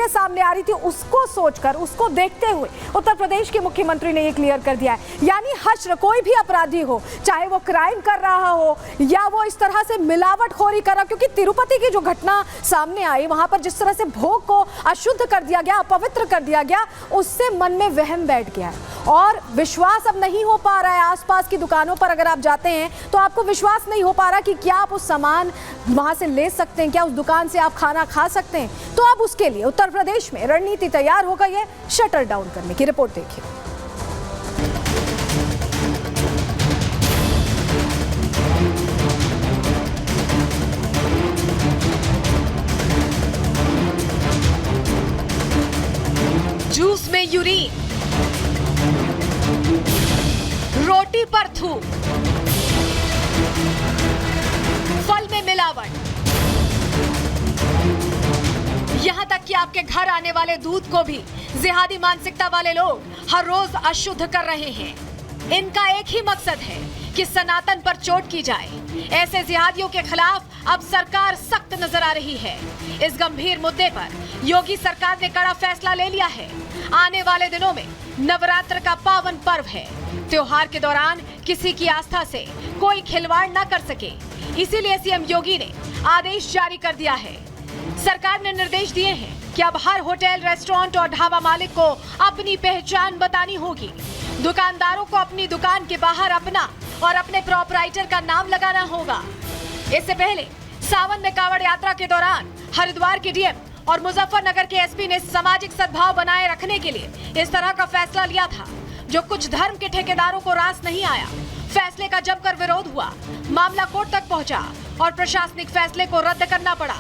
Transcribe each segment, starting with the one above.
तस्वीरें सामने आ रही थी उसको सोचकर, उसको देखते हुए उत्तर प्रदेश के मुख्यमंत्री ने ये क्लियर कर दिया है। यानी हश्र कोई भी अपराधी हो, चाहे वो क्राइम कर रहा हो या वो इस तरह से मिलावटखोरी कर रहा, क्योंकि तिरुपति की जो घटना सामने आई वहां पर जिस तरह से भोग को अशुद्ध कर दिया गया, अपवित्र कर दिया गया, उससे मन में वहम बैठ गया है और विश्वास अब नहीं हो पा रहा है। आसपास की दुकानों पर अगर आप जाते हैं तो आपको विश्वास नहीं हो पा रहा कि क्या आप उस सामान वहां से ले सकते हैं, क्या उस दुकान से आप खाना खा सकते हैं। तो अब उसके लिए उत्तर प्रदेश में रणनीति तैयार हो गई है शटर डाउन करने की। रिपोर्ट देखिए। जूस में यूरिन, रोटी पर थूक, फल में मिलावट, यहां तक कि आपके घर आने वाले दूध को भी जिहादी मानसिकता वाले लोग हर रोज अशुद्ध कर रहे हैं। इनका एक ही मकसद है कि सनातन पर चोट की जाए। ऐसे जिहादियों के खिलाफ अब सरकार सख्त नजर आ रही है। इस गंभीर मुद्दे पर योगी सरकार ने कड़ा फैसला ले लिया है। आने वाले दिनों में नवरात्र का पावन पर्व है। त्योहार के दौरान किसी की आस्था से कोई खिलवाड़ न कर सके, इसीलिए सीएम योगी ने आदेश जारी कर दिया है। सरकार ने निर्देश दिए हैं कि अब हर होटल, रेस्टोरेंट और ढाबा मालिक को अपनी पहचान बतानी होगी। दुकानदारों को अपनी दुकान के बाहर अपना और अपने प्रोपराइटर का नाम लगाना होगा। इससे पहले सावन में कांवड़ यात्रा के दौरान हरिद्वार के डीएम और मुजफ्फरनगर के एसपी ने सामाजिक सद्भाव बनाए रखने के लिए इस तरह का फैसला लिया था, जो कुछ धर्म के ठेकेदारों को रास नहीं आया। फैसले का जमकर विरोध हुआ, मामला कोर्ट तक पहुंचा और प्रशासनिक फैसले को रद्द करना पड़ा।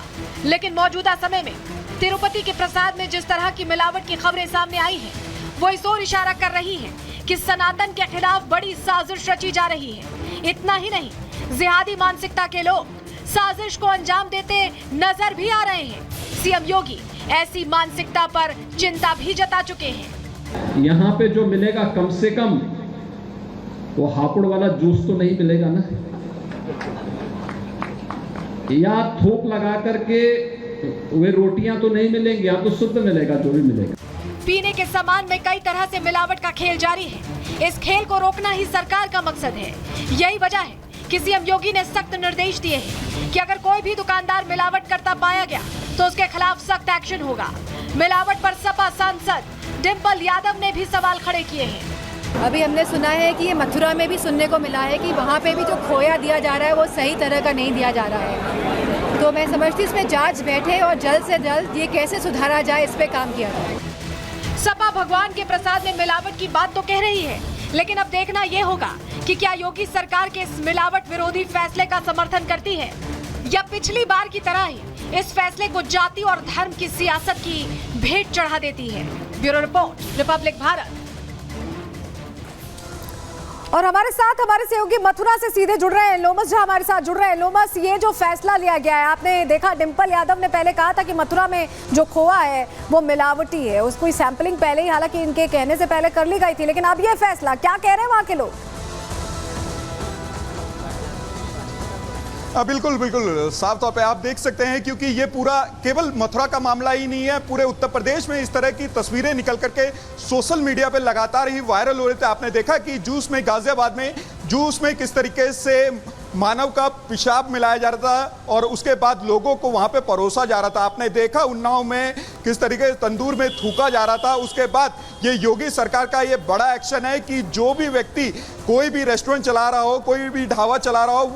लेकिन मौजूदा समय में तिरुपति के प्रसाद में जिस तरह की मिलावट की खबरें सामने आई हैं, वो इस ओर इशारा कर रही है कि सनातन के खिलाफ बड़ी साजिश रची जा रही है। इतना ही नहीं, जिहादी मानसिकता के लोग साजिश को अंजाम देते नजर भी आ रहे हैं। सीएम योगी ऐसी मानसिकता पर चिंता भी जता चुके हैं। यहाँ पे जो मिलेगा कम से कम वो हापुड़ वाला जूस तो नहीं मिलेगा ना, या थोक लगा करके वे रोटियां तो नहीं मिलेंगी, या तो शुद्ध मिलेगा जो भी मिलेगा। पीने के सामान में कई तरह से मिलावट का खेल जारी है। इस खेल को रोकना ही सरकार का मकसद है। यही वजह है कि सीएम योगी ने सख्त निर्देश दिए हैं कि अगर कोई भी दुकानदार मिलावट करता पाया गया तो उसके खिलाफ सख्त एक्शन होगा। मिलावट पर सपा सांसद डिंपल यादव ने भी सवाल खड़े किए हैं। अभी हमने सुना है कि ये मथुरा में भी सुनने को मिला है कि वहाँ पे भी जो खोया दिया जा रहा है वो सही तरह का नहीं दिया जा रहा है। तो मैं समझती हूँ इसमें जांच बैठे और जल्द से जल्द ये कैसे सुधारा जाए, इस पे काम किया जाए। सपा भगवान के प्रसाद में मिलावट की बात तो कह रही है, लेकिन अब देखना ये होगा कि क्या योगी सरकार के इस मिलावट विरोधी फैसले का समर्थन करती है या पिछली बार की तरह ही इस फैसले को जाति और धर्म की सियासत की भेंट चढ़ा देती है। Bureau report, Republic Bharat. और हमारे साथ हमारे सहयोगी मथुरा से सीधे जुड़ रहे हैं, लोमस झा हमारे साथ जुड़ रहे हैं। लोमस, ये जो फैसला लिया गया है, आपने देखा डिंपल यादव ने पहले कहा था कि मथुरा में जो खोआ है वो मिलावटी है, उसकी सैंपलिंग पहले ही हालांकि इनके कहने से पहले कर ली गई थी, लेकिन अब ये फैसला क्या कह रहे हैं वहां के लोग? बिल्कुल बिल्कुल साफ तौर पे आप देख सकते हैं, क्योंकि ये पूरा केवल मथुरा का मामला ही नहीं है, पूरे उत्तर प्रदेश में इस तरह की तस्वीरें निकल करके सोशल मीडिया पे लगातार ही वायरल हो रहे थे। आपने देखा कि जूस में, गाजियाबाद में जूस में किस तरीके से मानव का पेशाब मिलाया जा रहा था और उसके बाद लोगों को वहां पे परोसा जा रहा था। आपने देखा उन्नाव में किस तरीके से तंदूर में थूका जा रहा था। उसके बाद ये योगी सरकार का ये बड़ा एक्शन है कि जो भी व्यक्ति कोई भी रेस्टोरेंट चला रहा हो, कोई भी ढाबा चला रहा हो,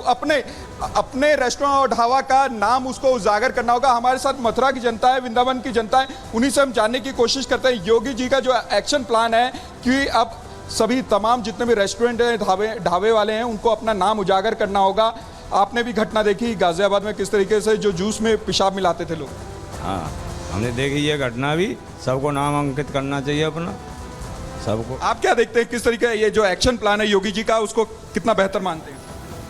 अपने रेस्टोरेंट और ढाबा का नाम उसको उजागर करना होगा। हमारे साथ मथुरा की जनता है, वृंदावन की जनता है, उन्हीं से हम जानने की कोशिश करते हैं योगी जी का जो एक्शन प्लान है कि अब सभी तमाम जितने भी रेस्टोरेंट हैं, ढाबे वाले हैं, उनको अपना नाम उजागर करना होगा। आपने भी घटना देखी गाजियाबाद में किस तरीके से जो जूस में पेशाब मिलाते थे लोग। हाँ, हमने देखी ये घटना भी। सबको नाम अंकित करना चाहिए अपना, सबको। आप क्या देखते हैं, किस तरीके ये जो एक्शन प्लान है योगी जी का, उसको कितना बेहतर मानते हैं?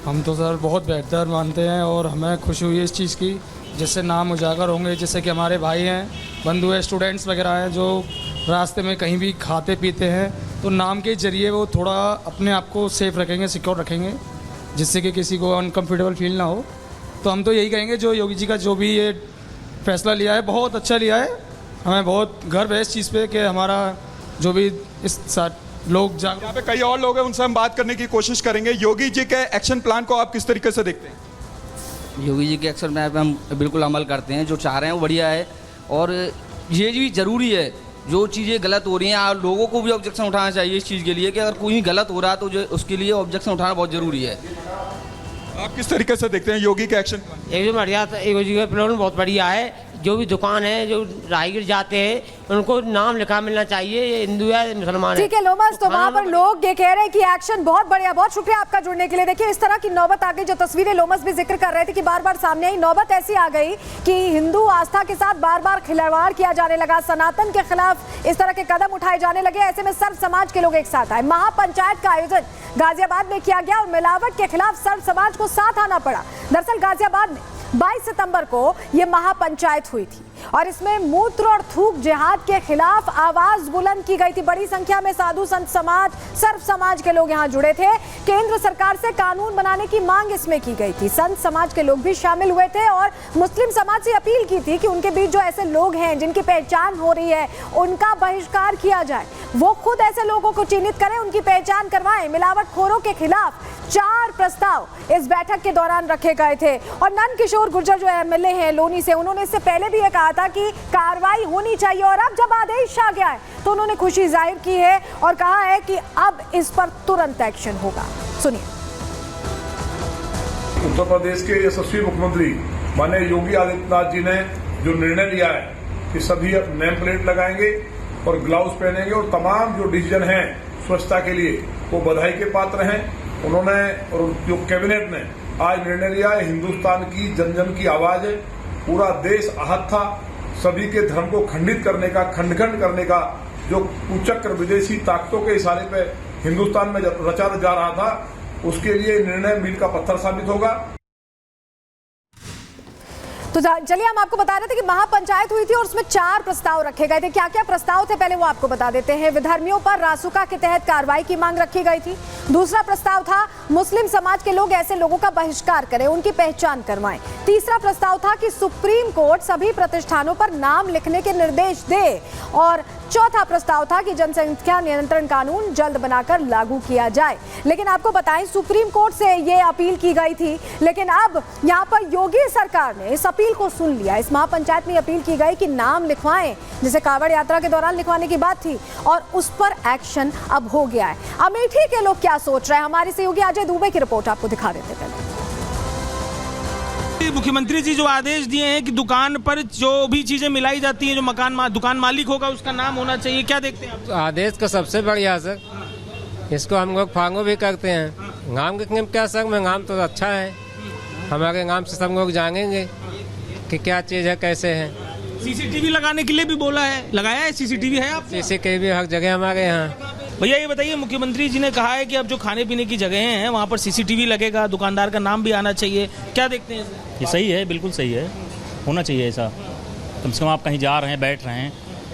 हम तो सर बहुत बेहतर मानते हैं और हमें खुशी हुई है इस चीज़ की, जिससे नाम उजागर होंगे, जिससे कि हमारे भाई हैं, बंधु हैं, स्टूडेंट्स वगैरह हैं जो रास्ते में कहीं भी खाते पीते हैं, तो नाम के जरिए वो थोड़ा अपने आप को सेफ रखेंगे, सिक्योर रखेंगे, जिससे कि किसी को अनकम्फर्टेबल फील ना हो। तो हम तो यही कहेंगे जो योगी जी का जो भी ये फैसला लिया है बहुत अच्छा लिया है हमें बहुत गर्व है इस चीज़ पे कि हमारा जो भी इस लोग यहाँ पे कई और लोग हैं, उनसे हम बात करने की कोशिश करेंगे। योगी जी के एक्शन प्लान को आप किस तरीके से देखते हैं? योगी जी के एक्शन प्लान पे हम बिल्कुल अमल करते हैं। जो चाह रहे हैं वो बढ़िया है और ये भी ज़रूरी है। जो चीज़ें गलत हो रही हैं और लोगों को भी ऑब्जेक्शन उठाना चाहिए इस चीज़ के लिए कि अगर कोई गलत हो रहा है तो जो उसके लिए ऑब्जेक्शन उठाना बहुत ज़रूरी है। आप किस तरीके से देखते हैं योगी के एक्शन प्लान? एकदम बढ़िया, योगी का प्लान बहुत बढ़िया है। जो भी दुकान है, जो राहगीर जाते हैं, उनको नाम लिखा मिलना चाहिए, ये हिंदू है मुसलमान है। ठीक है लोमस, तो वहां पर लोग ये कह रहे हैं कि एक्शन बहुत बढ़िया। बहुत शुक्रिया आपका जुड़ने के लिए। देखिए इस तरह की नौबत आ गई, जो तस्वीरें लोमस भी जिक्र कर रहे थे कि बार बार सामने आई। नौबत ऐसी आ गई कि हिंदू आस्था के साथ बार बार खिलवाड़ किया जाने लगा, सनातन के खिलाफ इस तरह के कदम उठाए जाने लगे। ऐसे में सर्व समाज के लोग एक साथ आए। महापंचायत का आयोजन गाजियाबाद में किया गया और मिलावट के खिलाफ सर्व समाज को साथ आना पड़ा। दरअसल गाजियाबाद में 22 सितंबर को यह महापंचायत हुई थी और इसमें मूत्र और थूक जिहाद के खिलाफ आवाज बुलंद की गई थी। बड़ी संख्या में साधु संत समाज, सर्व समाज के लोग यहां जुड़े थे। केंद्र सरकार से कानून बनाने की मांग इसमें की गई थी। संत समाज के लोग भी शामिल हुए थे और मुस्लिम समाज से अपील की थी कि उनके बीच जो ऐसे लोग हैं जिनकी पहचान हो रही है उनका बहिष्कार किया जाए। वो खुद ऐसे लोगों को चिन्हित करें, उनकी पहचान करवाएं। मिलावटखोरों के खिलाफ 4 प्रस्ताव इस बैठक के दौरान रखे गए थे और नंद किशोर गुर्जर जो एमएलए हैं लोनी से, उन्होंने इससे पहले भी ये कहा था कि कार्रवाई होनी चाहिए और अब जब आदेश आ गया है तो उन्होंने खुशी जाहिर की है और कहा है कि अब इस पर तुरंत एक्शन होगा। सुनिए। उत्तर प्रदेश के यशस्वी मुख्यमंत्री माननीय योगी आदित्यनाथ जी ने जो निर्णय लिया है कि सभी नेम प्लेट लगाएंगे और ग्लव्स पहनेंगे और तमाम जो डिसीजन हैं स्वच्छता के लिए वो बधाई के पात्र हैं। उन्होंने और जो कैबिनेट ने आज निर्णय लिया है, हिंदुस्तान की जन जन की आवाज है। पूरा देश आहत था। सभी के धर्म को खंडित करने का, खंड करने का जो कुचक्र विदेशी ताकतों के इशारे पे हिंदुस्तान में रचा जा रहा था, उसके लिए निर्णय मील का पत्थर साबित होगा। तो चलिए हम आपको बता रहे थे कि महापंचायत हुई थी और उसमें 4 प्रस्ताव रखे गए थे। क्या क्या प्रस्ताव थे पहले वो आपको बता देते हैं। विधर्मियों पर रासुका के तहत कार्रवाई की मांग रखी गई थी। दूसरा प्रस्ताव था मुस्लिम समाज के लोग ऐसे लोगों का बहिष्कार करें, उनकी पहचान करवाएं। तीसरा प्रस्ताव था कि सुप्रीम कोर्ट सभी प्रतिष्ठानों पर नाम लिखने के निर्देश दे और चौथा प्रस्ताव था कि जनसंख्या नियंत्रण कानून जल्द बनाकर लागू किया जाए। लेकिन आपको बताएं सुप्रीम कोर्ट से ये अपील की गई थी, लेकिन अब यहाँ पर योगी सरकार ने इस अपील को सुन लिया। इस महापंचायत में अपील की गई कि नाम लिखवाएं, जैसे कांवड़ यात्रा के दौरान लिखवाने की बात थी, और उस पर एक्शन अब हो गया है। अमेठी के लोग क्या सोच रहे हैं, हमारे सहयोगी अजय दुबे की रिपोर्ट आपको दिखा देते हैं। मुख्यमंत्री जी जो आदेश दिए हैं कि दुकान पर जो भी चीजें मिलाई जाती हैं, जो दुकान मालिक होगा उसका नाम होना चाहिए, क्या देखते हैं आप? आदेश का सबसे बढ़िया सर, इसको हम लोग फॉलो भी करते हैं। नाम लिखने में क्या सर, में नाम तो अच्छा है, हमारे नाम से सब लोग जानेंगे कि क्या चीज़ है, कैसे है। सीसीटीवी लगाने के लिए भी बोला है, लगाया है सीसीटीवी है आप? सीसीटीवी हर जगह हमारे यहाँ। भैया ये बताइए, मुख्यमंत्री जी ने कहा है कि अब जो खाने पीने की जगह हैं वहाँ पर सीसीटीवी लगेगा, दुकानदार का नाम भी आना चाहिए, क्या देखते हैं? ये सही है, बिल्कुल सही है, होना चाहिए ऐसा। कम से कम आप कहीं जा रहे हैं, बैठ रहे हैं,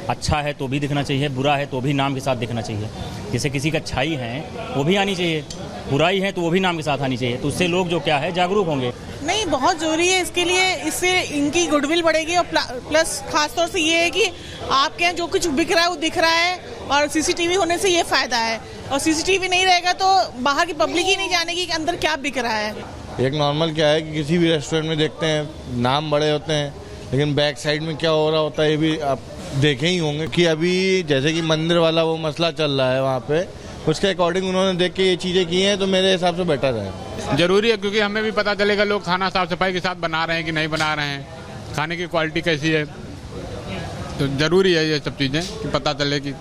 अच्छा है तो भी दिखना चाहिए, बुरा है तो भी नाम के साथ दिखना चाहिए। जैसे किसी का अच्छाई है वो भी आनी चाहिए, बुराई है तो वो भी नाम के साथ आनी चाहिए, तो उससे लोग जो क्या है जागरूक होंगे। नहीं, बहुत जरूरी है इसके लिए, इससे इनकी गुडविल बढ़ेगी और प्लस खासतौर से ये है कि आपके यहाँ जो कुछ बिक रहा है वो दिख रहा है और सीसीटीवी होने से ये फायदा है। और सीसीटीवी नहीं रहेगा तो बाहर की पब्लिक ही नहीं जानेगी कि अंदर क्या बिक रहा है। एक नॉर्मल क्या है कि किसी भी रेस्टोरेंट में देखते हैं नाम बड़े होते हैं, लेकिन बैक साइड में क्या हो रहा होता है ये भी आप देखे ही होंगे कि अभी जैसे कि मंदिर वाला वो मसला चल रहा है, वहाँ पे उसके अकॉर्डिंग उन्होंने देख के ये चीज़ें की हैं, तो मेरे हिसाब से बेटर है। जरूरी है क्योंकि हमें भी पता चलेगा लोग खाना साफ सफाई के साथ बना रहे हैं कि नहीं बना रहे हैं, खाने की क्वालिटी कैसी है, तो जरूरी है ये सब चीज़ें कि पता चले कि